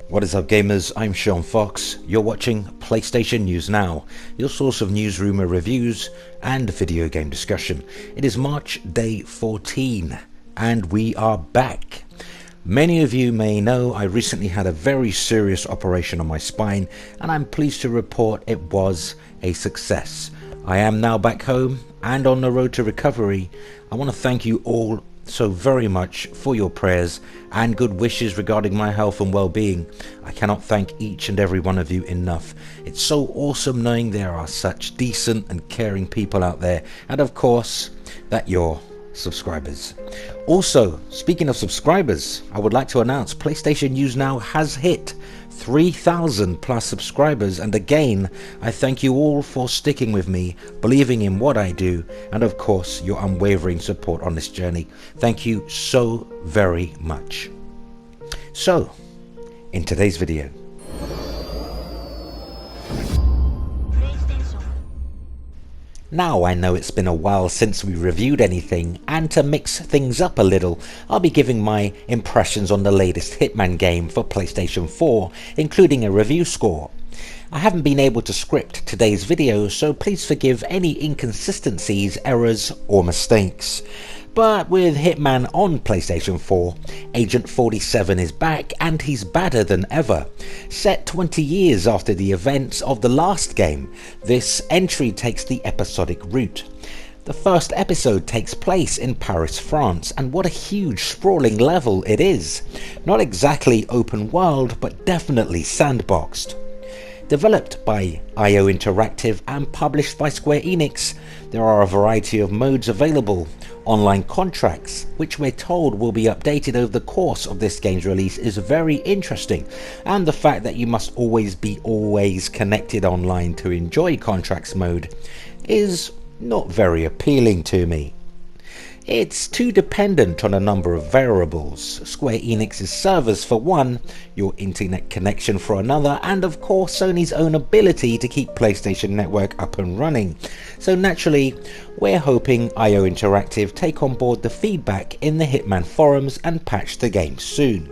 What is up, gamers? I'm Sean Fox. You're watching PlayStation News Now, your source of news, rumor, reviews and video game discussion. It is March day 14 and we are back. Many of you may know I recently had a very serious operation on my spine and I'm pleased to report it was a success. I am now back home and on the road to recovery. I want to thank you all so very much for your prayers and good wishes regarding my health and well-being. I cannot thank each and every one of you enough. It's so awesome knowing there are such decent and caring people out there, and of course that you're subscribers. Also, speaking of subscribers, I would like to announce PlayStation News Now has hit 3,000 plus subscribers, and again I thank you all for sticking with me, believing in what I do, and of course your unwavering support on this journey. Thank you so very much. So, in today's video, now I know it's been a while since we reviewed anything, and to mix things up a little, I'll be giving my impressions on the latest Hitman game for PlayStation 4, including a review score. I haven't been able to script today's video, so please forgive any inconsistencies, errors or mistakes. But with Hitman on PlayStation 4, Agent 47 is back and he's badder than ever. Set 20 years after the events of the last game, this entry takes the episodic route. The first episode takes place in Paris, France, and what a huge sprawling level it is. Not exactly open world, but definitely sandboxed. Developed by IO Interactive and published by Square Enix, there are a variety of modes available. Online contracts, which we're told will be updated over the course of this game's release, is very interesting, and the fact that you must always be connected online to enjoy contracts mode is not very appealing to me. It's too dependent on a number of variables, Square Enix's servers for one, your internet connection for another, and of course Sony's own ability to keep PlayStation Network up and running. So naturally, we're hoping IO Interactive take on board the feedback in the Hitman forums and patch the game soon.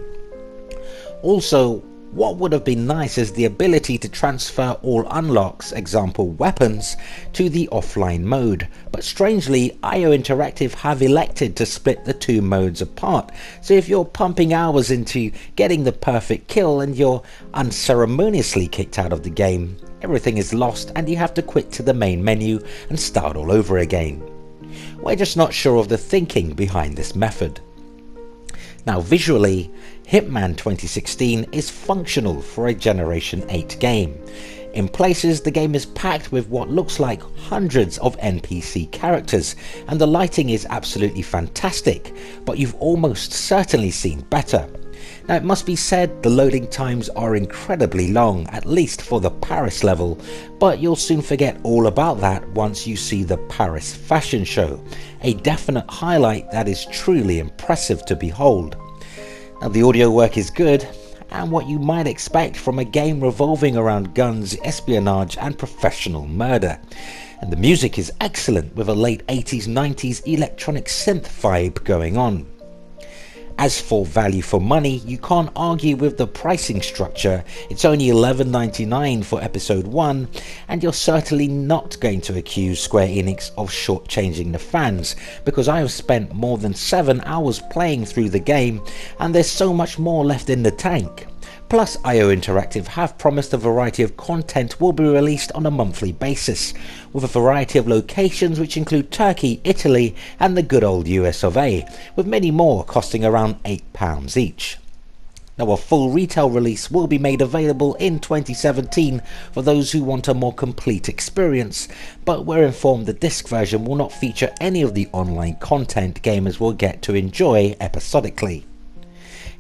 Also, what would have been nice is the ability to transfer all unlocks, example weapons, to the offline mode, but strangely IO Interactive have elected to split the two modes apart, so if you're pumping hours into getting the perfect kill and you're unceremoniously kicked out of the game, everything is lost and you have to quit to the main menu and start all over again. We're just not sure of the thinking behind this method. Now visually, Hitman 2016 is functional for a Generation 8 game. In places the game is packed with what looks like hundreds of NPC characters, and the lighting is absolutely fantastic, but you've almost certainly seen better. Now it must be said the loading times are incredibly long, at least for the Paris level, but you'll soon forget all about that once you see the Paris fashion show, a definite highlight that is truly impressive to behold. Now the audio work is good, and what you might expect from a game revolving around guns, espionage and professional murder. And the music is excellent with a late 80s 90s electronic synth vibe going on. As for value for money, you can't argue with the pricing structure. It's only $11.99 for episode 1, and you're certainly not going to accuse Square Enix of shortchanging the fans, because I have spent more than 7 hours playing through the game and there's so much more left in the tank. Plus IO Interactive have promised a variety of content will be released on a monthly basis, with a variety of locations which include Turkey, Italy and the good old US of A, with many more costing around £8 each. Now a full retail release will be made available in 2017 for those who want a more complete experience, but we're informed the disc version will not feature any of the online content gamers will get to enjoy episodically.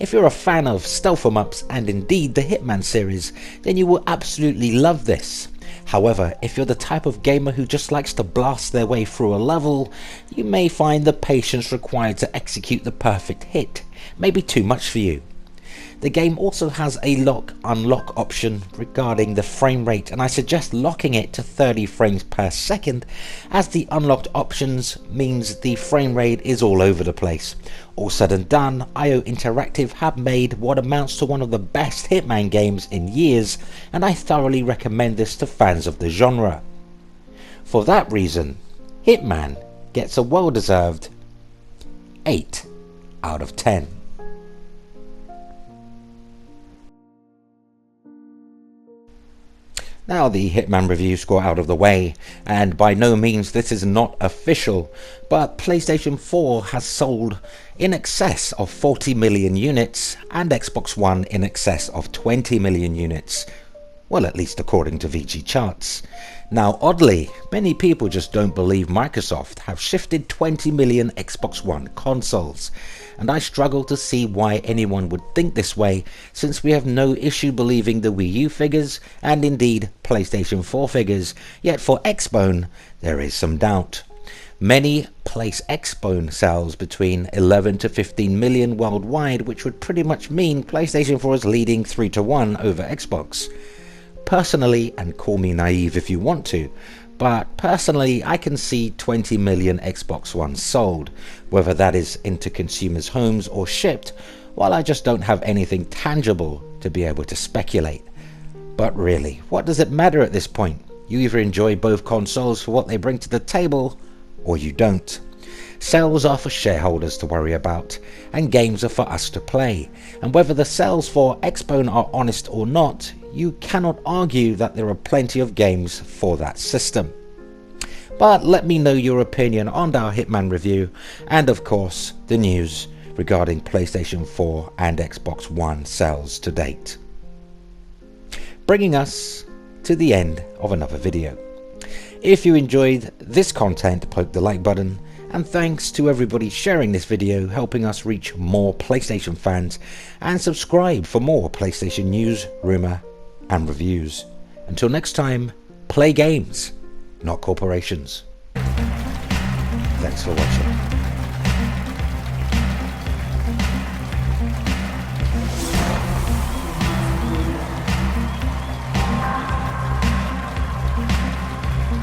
If you're a fan of stealth 'em ups and indeed the Hitman series, then you will absolutely love this. However, if you're the type of gamer who just likes to blast their way through a level, you may find the patience required to execute the perfect hit may be too much for you. The game also has a lock-unlock option regarding the frame rate, and I suggest locking it to 30 frames per second, as the unlocked options means the frame rate is all over the place. All said and done, IO Interactive have made what amounts to one of the best Hitman games in years, and I thoroughly recommend this to fans of the genre. For that reason, Hitman gets a well-deserved 8 out of 10. Now the Hitman review score out of the way, and by no means this is not official, but PlayStation 4 has sold in excess of 40 million units and Xbox One in excess of 20 million units. Well, at least according to VG Charts. Now oddly, many people just don't believe Microsoft have shifted 20 million Xbox One consoles, and I struggle to see why anyone would think this way, since we have no issue believing the Wii U figures and indeed PlayStation 4 figures, yet for Xbone there is some doubt. Many place Xbone sales between 11 to 15 million worldwide, which would pretty much mean PlayStation 4 is leading 3-1 over Xbox. Personally, and call me naive if you want to, but personally I can see 20 million Xbox One sold, whether that is into consumers' homes or shipped, while I just don't have anything tangible to be able to speculate. But really, what does it matter at this point? You either enjoy both consoles for what they bring to the table, or you don't. Sales are for shareholders to worry about, and games are for us to play, and whether the sales for Xbone are honest or not, you cannot argue that there are plenty of games for that system. But let me know your opinion on our Hitman review, and of course the news regarding PlayStation 4 and Xbox One sales to date. Bringing us to the end of another video. If you enjoyed this content, poke the like button, and thanks to everybody sharing this video, helping us reach more PlayStation fans, and subscribe for more PlayStation news, rumour and reviews. Until next time, play games, not corporations. Thanks for watching.